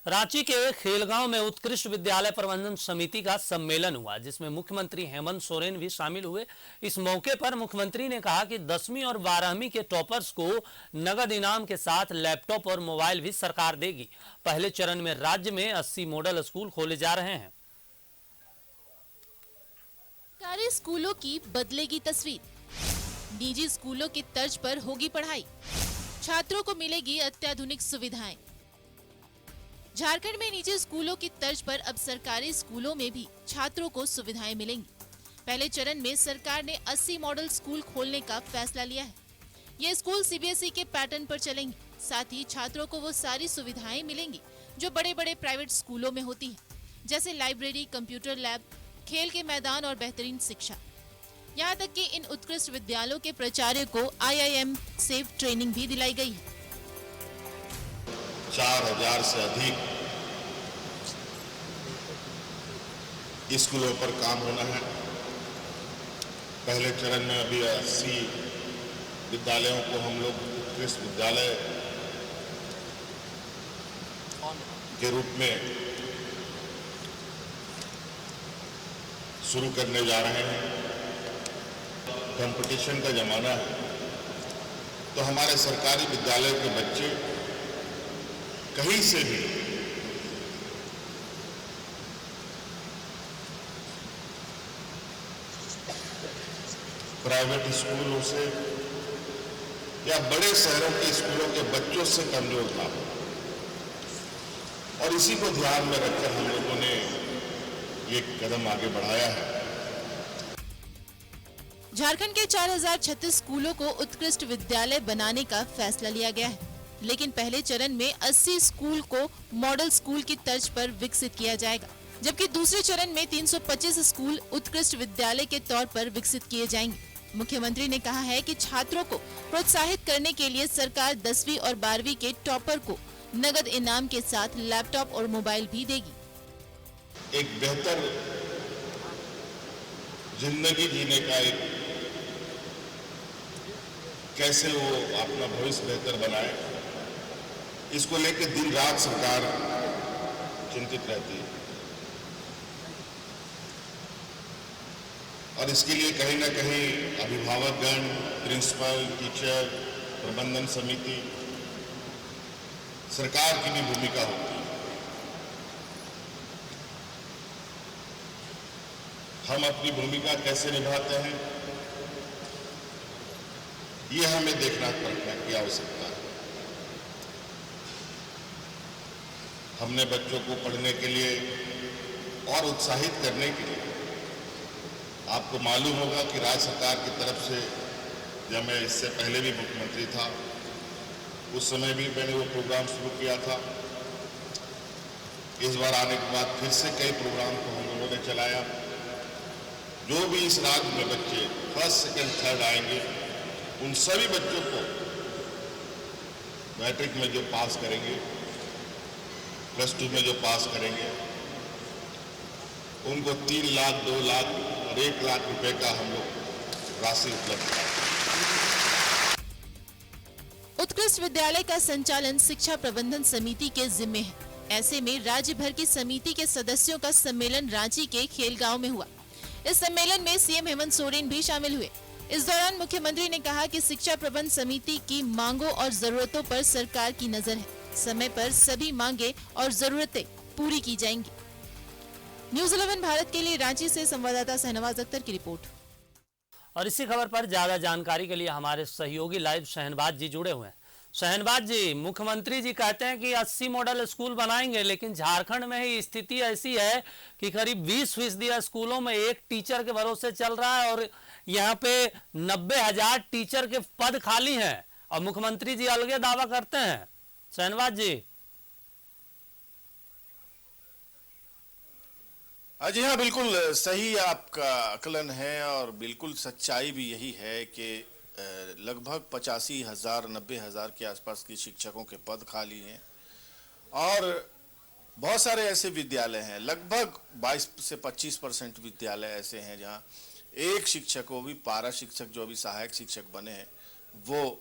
रांची के खेलगांव में उत्कृष्ट विद्यालय प्रबंधन समिति का सम्मेलन हुआ, जिसमें मुख्यमंत्री हेमंत सोरेन भी शामिल हुए। इस मौके पर मुख्यमंत्री ने कहा कि 10वीं और 12वीं के टॉपर्स को नगद इनाम के साथ लैपटॉप और मोबाइल भी सरकार देगी। पहले चरण में राज्य में 80 मॉडल स्कूल खोले जा रहे हैं। सरकारी स्कूलों की बदलेगी तस्वीर, निजी स्कूलों की तर्ज पर होगी पढ़ाई, छात्रों को मिलेगी अत्याधुनिक सुविधाएं। झारखंड में निजी स्कूलों की तर्ज पर अब सरकारी स्कूलों में भी छात्रों को सुविधाएं मिलेंगी। पहले चरण में सरकार ने 80 मॉडल स्कूल खोलने का फैसला लिया है। ये स्कूल सीबीएसई के पैटर्न पर चलेंगे। साथ ही छात्रों को वो सारी सुविधाएं मिलेंगी जो बड़े बड़े प्राइवेट स्कूलों में होती है, जैसे लाइब्रेरी, कंप्यूटर लैब, खेल के मैदान और बेहतरीन शिक्षा। यहाँ तक कि इन उत्कृष्ट विद्यालयों के प्राचार्य को IIM से ट्रेनिंग भी दिलाई गई है। 4000 से अधिक स्कूलों पर काम होना है। पहले चरण में अभी 80 विद्यालयों को हम लोग उत्कृष्ट विद्यालय के रूप में शुरू करने जा रहे हैं। कंपटीशन का जमाना है, तो हमारे सरकारी विद्यालय के बच्चे कहीं से भी प्राइवेट स्कूलों से या बड़े शहरों के स्कूलों के बच्चों से कमजोर था, और इसी को ध्यान में रखकर हम लोगों ने ये कदम आगे बढ़ाया है। झारखंड के 4036 स्कूलों को उत्कृष्ट विद्यालय बनाने का फैसला लिया गया है, लेकिन पहले चरण में 80 स्कूल को मॉडल स्कूल की तर्ज पर विकसित किया जाएगा, जबकि दूसरे चरण में 325 स्कूल उत्कृष्ट विद्यालय के तौर पर विकसित किए जाएंगे। मुख्यमंत्री ने कहा है कि छात्रों को प्रोत्साहित करने के लिए सरकार 10वीं और 12वीं के टॉपर को नगद इनाम के साथ लैपटॉप और मोबाइल भी देगी। एक बेहतर जिंदगी जीने का एक कैसे वो अपना भविष्य बेहतर बनाए, इसको लेकर दिन रात सरकार चिंतित रहती है, और इसके लिए कहीं ना कहीं अभिभावकगण, प्रिंसिपल, टीचर, प्रबंधन समिति, सरकार की भी भूमिका होती है। हम अपनी भूमिका कैसे निभाते हैं, ये हमें देखना परखना की आवश्यकता है। हमने बच्चों को पढ़ने के लिए और उत्साहित करने के लिए, आपको मालूम होगा कि राज्य सरकार की तरफ से, जब मैं इससे पहले भी मुख्यमंत्री था, उस समय भी मैंने वो प्रोग्राम शुरू किया था। इस बार आने के बाद फिर से कई प्रोग्राम को हम लोगों ने चलाया। जो भी इस राज्य में बच्चे फर्स्ट, सेकंड, थर्ड आएंगे, उन सभी बच्चों को मैट्रिक में जो पास करेंगे, +2 में जो पास करेंगे, उनको 3 लाख, 2 लाख और 1 लाख रुपए का हम लोग राशि उपलब्ध कराएंगे। उत्कृष्ट विद्यालय का संचालन शिक्षा प्रबंधन समिति के जिम्मे है। ऐसे में राज्य भर की समिति के सदस्यों का सम्मेलन रांची के खेलगांव में हुआ। इस सम्मेलन में सीएम हेमंत सोरेन भी शामिल हुए। इस दौरान मुख्यमंत्री ने कहा कि शिक्षा प्रबंध समिति की मांगों और जरूरतों पर सरकार की नजर है। समय पर सभी मांगे और जरूरतें पूरी की जाएंगी। न्यूज़ 11 भारत के लिए रांची से संवाददाता शहनवाज अख्तर की रिपोर्ट। और इसी खबर पर ज्यादा जानकारी के लिए हमारे सहयोगी लाइव शहनवाज जी जुड़े हुए हैं। शहनवाज जी, मुख्यमंत्री जी कहते हैं कि 80 मॉडल स्कूल बनाएंगे, लेकिन झारखंड में ही स्थिति ऐसी है कि करीब 20% स्कूलों में एक टीचर के भरोसे चल रहा है, और यहाँ पे 90,000 टीचर के पद खाली हैं, और मुख्यमंत्री जी अलगे दावा करते हैं। शहनवाज जी। जी हाँ, बिल्कुल सही आपका आकलन है, और बिल्कुल सच्चाई भी यही है कि लगभग 85,000 90,000 के आसपास के शिक्षकों के पद खाली हैं, और बहुत सारे ऐसे विद्यालय हैं, लगभग 22 से 25% विद्यालय ऐसे हैं जहाँ एक शिक्षक को भी, पारा शिक्षक जो अभी सहायक शिक्षक बने हैं, वो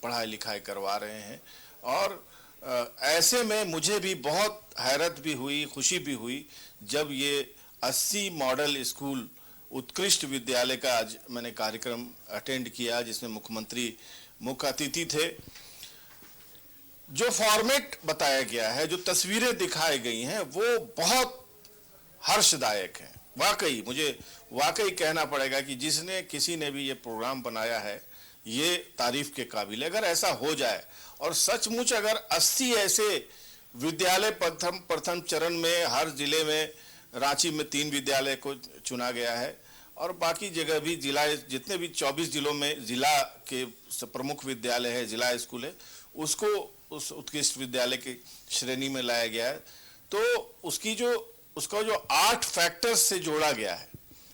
पढ़ाई लिखाई करवा रहे हैं। और ऐसे में मुझे भी बहुत हैरत भी हुई, खुशी भी हुई जब ये 80 मॉडल स्कूल उत्कृष्ट विद्यालय का आज मैंने कार्यक्रम अटेंड किया, जिसमें मुख्यमंत्री मुख्य अतिथि थे। जो फॉर्मेट बताया गया है, जो तस्वीरें दिखाई गई हैं, वो बहुत हर्षदायक हैं। मुझे वाकई कहना पड़ेगा कि जिसने किसी ने भी ये प्रोग्राम बनाया है, ये तारीफ के काबिल है। अगर ऐसा हो जाए और सचमुच अगर 80 ऐसे विद्यालय प्रथम चरण में हर जिले में, रांची में 3 विद्यालय को चुना गया है और बाकी जगह भी जिला, जितने भी 24 जिलों में जिला के प्रमुख विद्यालय है, जिला स्कूल है, उसको उस उत्कृष्ट विद्यालय की श्रेणी में लाया गया है, तो उसका जो 8 फैक्टर्स से जोड़ा गया है,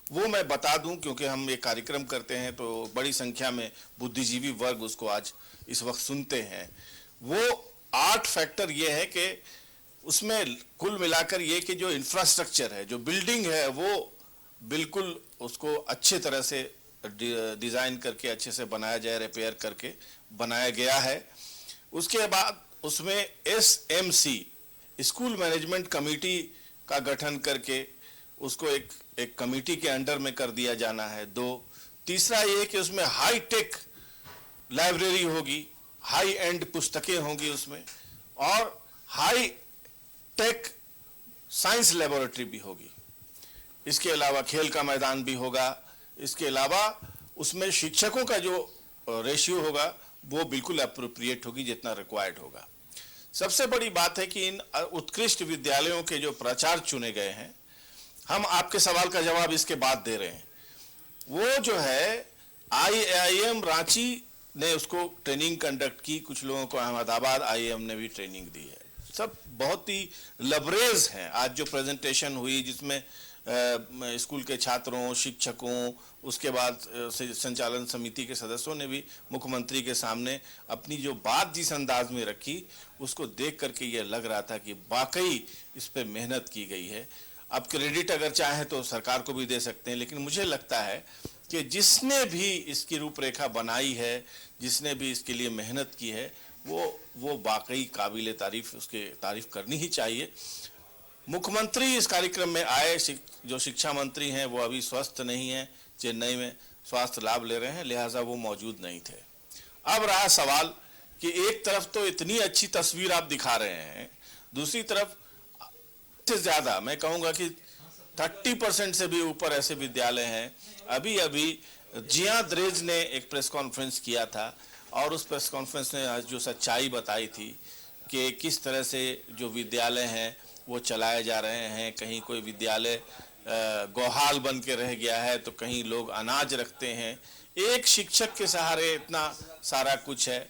वो मैं बता दूं, क्योंकि हम ये कार्यक्रम करते हैं तो बड़ी संख्या में बुद्धिजीवी वर्ग उसको आज इस वक्त सुनते हैं। वो 8 फैक्टर ये है कि उसमें कुल मिलाकर ये कि जो इंफ्रास्ट्रक्चर है, जो बिल्डिंग है, वो बिल्कुल उसको अच्छे तरह से डिज़ाइन करके अच्छे से बनाया जाए, रिपेयर करके बनाया गया है। उसके बाद उसमें SMC स्कूल मैनेजमेंट कमेटी का गठन करके उसको एक कमेटी के अंडर में कर दिया जाना है। 2, तीसरा ये कि उसमें हाई टेक लाइब्रेरी होगी, हाई एंड पुस्तकें होंगी उसमें, और हाई टेक साइंस लेबोरेटरी भी होगी। इसके अलावा खेल का मैदान भी होगा। इसके अलावा उसमें शिक्षकों का जो रेशियो होगा वो बिल्कुल अप्रोप्रिएट होगी, जितना रिक्वायर्ड होगा। सबसे बड़ी बात है कि इन उत्कृष्ट विद्यालयों के जो प्राचार्य चुने गए हैं, हम आपके सवाल का जवाब इसके बाद दे रहे हैं, वो जो है IIM रांची ने उसको ट्रेनिंग कंडक्ट की, कुछ लोगों को अहमदाबाद IIM ने भी ट्रेनिंग दी है। सब बहुत ही लबरेज हैं। आज जो प्रेजेंटेशन हुई, जिसमें स्कूल के छात्रों, शिक्षकों, उसके बाद संचालन समिति के सदस्यों ने भी मुख्यमंत्री के सामने अपनी जो बात जिस अंदाज में रखी, उसको देख करके ये लग रहा था कि वाकई इस पे मेहनत की गई है। अब क्रेडिट अगर चाहें तो सरकार को भी दे सकते हैं, लेकिन मुझे लगता है कि जिसने भी इसकी रूपरेखा बनाई है, जिसने भी इसके लिए मेहनत की है, वो वाकई काबिल तारीफ, उसके तारीफ करनी ही चाहिए। मुख्यमंत्री इस कार्यक्रम में आए, जो शिक्षा मंत्री हैं वो अभी स्वस्थ नहीं हैं, चेन्नई में स्वास्थ्य लाभ ले रहे हैं, लिहाजा वो मौजूद नहीं थे। अब रहा सवाल कि एक तरफ तो इतनी अच्छी तस्वीर आप दिखा रहे हैं, दूसरी तरफ से ज्यादा, मैं कहूंगा कि 30% से भी ऊपर ऐसे विद्यालय हैं। अभी जिया द्रेज ने एक प्रेस कॉन्फ्रेंस किया था और उस प्रेस कॉन्फ्रेंस ने आज जो सच्चाई बताई थी कि किस तरह से जो विद्यालय हैं वो चलाए जा रहे हैं। कहीं कोई विद्यालय गौहाल बन के रह गया है, तो कहीं लोग अनाज रखते हैं। एक शिक्षक के सहारे इतना सारा कुछ है,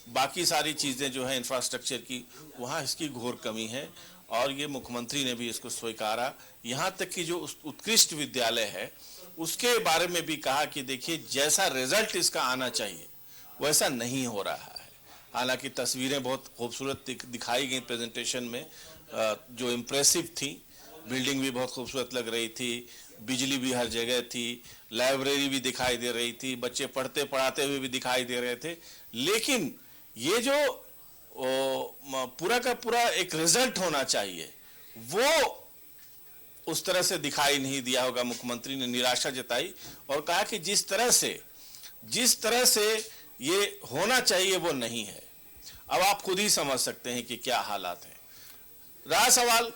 बाकी सारी चीज़ें जो है इंफ्रास्ट्रक्चर की, वहाँ इसकी घोर कमी है और ये मुख्यमंत्री ने भी इसको स्वीकारा। यहाँ तक कि जो उत्कृष्ट विद्यालय है उसके बारे में भी कहा कि देखिए, जैसा रिजल्ट इसका आना चाहिए वैसा नहीं हो रहा है। हालांकि तस्वीरें बहुत खूबसूरत दिखाई गई प्रेजेंटेशन में, जो इम्प्रेसिव थी, बिल्डिंग भी बहुत खूबसूरत लग रही थी, बिजली भी हर जगह थी, लाइब्रेरी भी दिखाई दे रही थी, बच्चे पढ़ते पढ़ाते हुए भी दिखाई दे रहे थे। लेकिन ये जो पूरा का पूरा एक रिजल्ट होना चाहिए, वो उस तरह से दिखाई नहीं दिया होगा। मुख्यमंत्री ने निराशा जताई और कहा कि जिस तरह से ये होना चाहिए वो नहीं है। अब आप खुद ही समझ सकते हैं कि क्या हालात हैं। रहा सवाल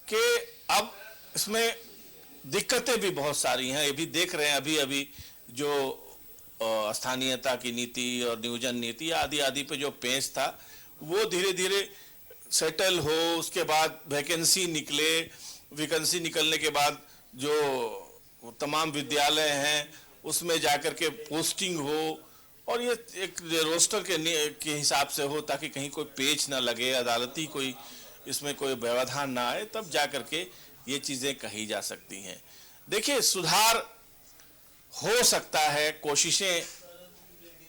कि अब इसमें दिक्कतें भी बहुत सारी हैं, ये भी देख रहे हैं। अभी जो स्थानीयता की नीति और नियोजन नीति आदि पे जो पेंच था वो धीरे धीरे सेटल हो, उसके बाद वैकेंसी निकलने के बाद जो तमाम विद्यालय हैं उसमें जाकर के पोस्टिंग हो, और ये एक रोस्टर के हिसाब से हो, ताकि कहीं कोई पेच ना लगे, अदालती कोई इसमें कोई व्यवधान ना आए, तब जाकर के ये चीज़ें कही जा सकती हैं। देखिए, सुधार हो सकता है, कोशिशें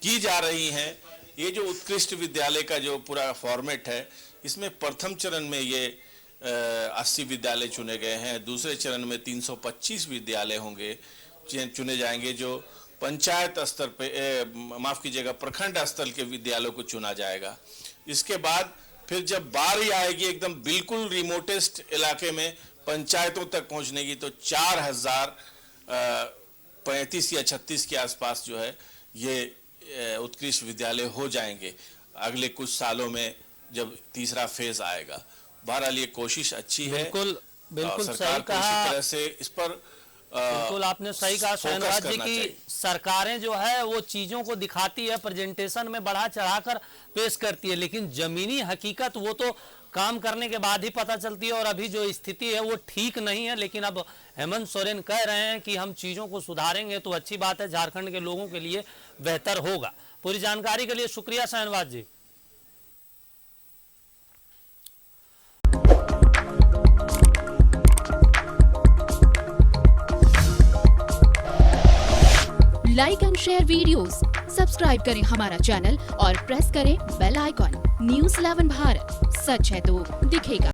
की जा रही हैं। ये जो उत्कृष्ट विद्यालय का जो पूरा फॉर्मेट है, इसमें प्रथम चरण में ये 80 विद्यालय चुने गए हैं। दूसरे चरण में 325 विद्यालय होंगे, चुने जाएंगे, जो पंचायत स्तर पे, माफ कीजिएगा, प्रखंड स्तर के विद्यालयों को चुना जाएगा। इसके बाद फिर जब बारी आएगी एकदम बिल्कुल रिमोटेस्ट इलाके में पंचायतों तक पहुंचने की, तो 4035 या 36 के आसपास जो है ये उत्कृष्ट विद्यालय हो जाएंगे अगले कुछ सालों में जब तीसरा फेज आएगा। बहरहाल ये कोशिश अच्छी है। बिल्कुल बिल्कुल सरकार सही को कहा। इसी तरह से इस पर बिल्कुल आपने सही कहा शहनवाज जी की चाहिए। सरकारें जो है वो चीजों को दिखाती है, प्रेजेंटेशन में बढ़ा चढ़ाकर पेश करती है, लेकिन जमीनी हकीकत वो तो काम करने के बाद ही पता चलती है। और अभी जो स्थिति है वो ठीक नहीं है, लेकिन अब हेमंत सोरेन कह रहे हैं कि हम चीजों को सुधारेंगे तो अच्छी बात है, झारखंड के लोगों के लिए बेहतर होगा। पूरी जानकारी के लिए शुक्रिया Shahnawaz ji. Like and share videos, subscribe करें हमारा चैनल और प्रेस करें बेल आइकॉन। न्यूज़ 11 भारत, सच है तो दिखेगा।